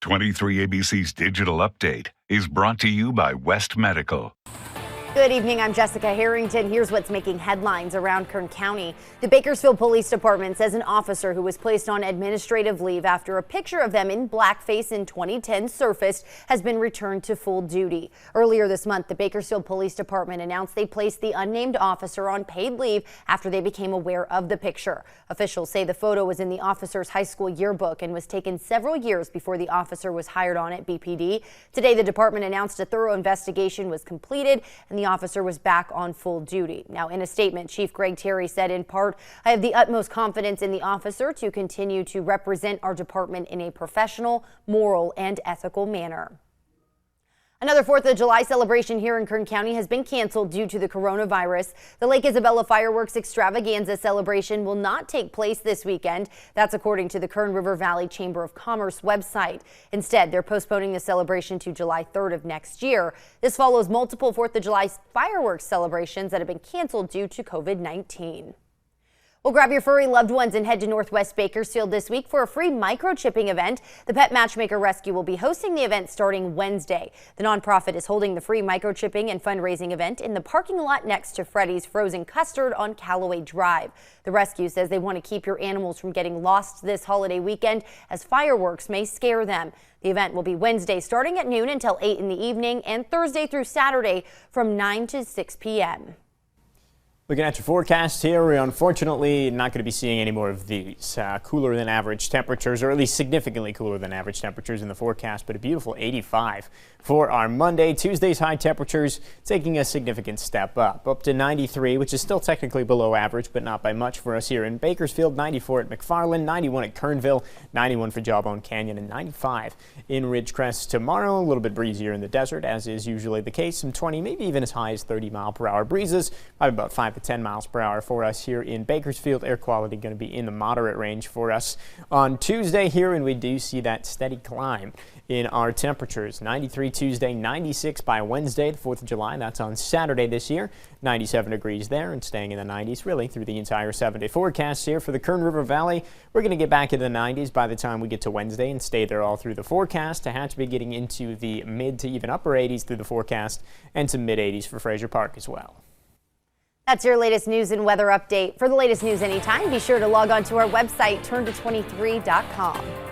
23ABC's Digital Update is brought to you by West Medical. Good evening, I'm Jessica Harrington. Here's what's making headlines around Kern County. The Bakersfield Police Department says an officer who was placed on administrative leave after a picture of them in blackface in 2010 surfaced has been returned to full duty. Earlier this month, the Bakersfield Police Department announced they placed the unnamed officer on paid leave after they became aware of the picture. Officials say the photo was in the officer's high school yearbook and was taken several years before the officer was hired on at BPD. Today, the department announced a thorough investigation was completed and the officer was back on full duty. Now, in a statement, Chief Greg Terry said, in part, "I have the utmost confidence in the officer to continue to represent our department in a professional, moral, and ethical manner." Another 4th of July celebration here in Kern County has been canceled due to the coronavirus. The Lake Isabella Fireworks Extravaganza celebration will not take place this weekend. That's according to the Kern River Valley Chamber of Commerce website. Instead, they're postponing the celebration to July 3rd of next year. This follows multiple 4th of July fireworks celebrations that have been canceled due to COVID-19. Well, grab your furry loved ones and head to Northwest Bakersfield this week for a free microchipping event. The Pet Matchmaker Rescue will be hosting the event starting Wednesday. The nonprofit is holding the free microchipping and fundraising event in the parking lot next to Freddy's Frozen Custard on Callaway Drive. The rescue says they want to keep your animals from getting lost this holiday weekend as fireworks may scare them. The event will be Wednesday starting at noon until 8 in the evening and Thursday through Saturday from 9 to 6 p.m. Looking at your forecast here, we're unfortunately not going to be seeing any more of these cooler than average temperatures, or at least significantly cooler than average temperatures in the forecast, but a beautiful 85 for our Monday. Tuesday's high temperatures taking a significant step up to 93, which is still technically below average, but not by much for us here in Bakersfield. 94 at McFarland, 91 at Kernville, 91 for Jawbone Canyon, and 95 in Ridgecrest. Tomorrow, a little bit breezier in the desert, as is usually the case. Some 20, maybe even as high as 30-mile-per-hour breezes, probably about 5 to 10 miles per hour for us here in Bakersfield. Air quality going to be in the moderate range for us on Tuesday here, and we do see that steady climb in our temperatures. 93 Tuesday, 96 by Wednesday, the 4th of July. That's on Saturday this year. 97 degrees there and staying in the 90s really through the entire 7-day forecast here for the Kern River Valley. We're going to get back in the 90s by the time we get to Wednesday and stay there all through the forecast. Tehachapi getting into the mid to even upper 80s through the forecast and some mid 80s for Fraser Park as well. That's your latest news and weather update. For the latest news anytime, be sure to log on to our website, turnto23.com.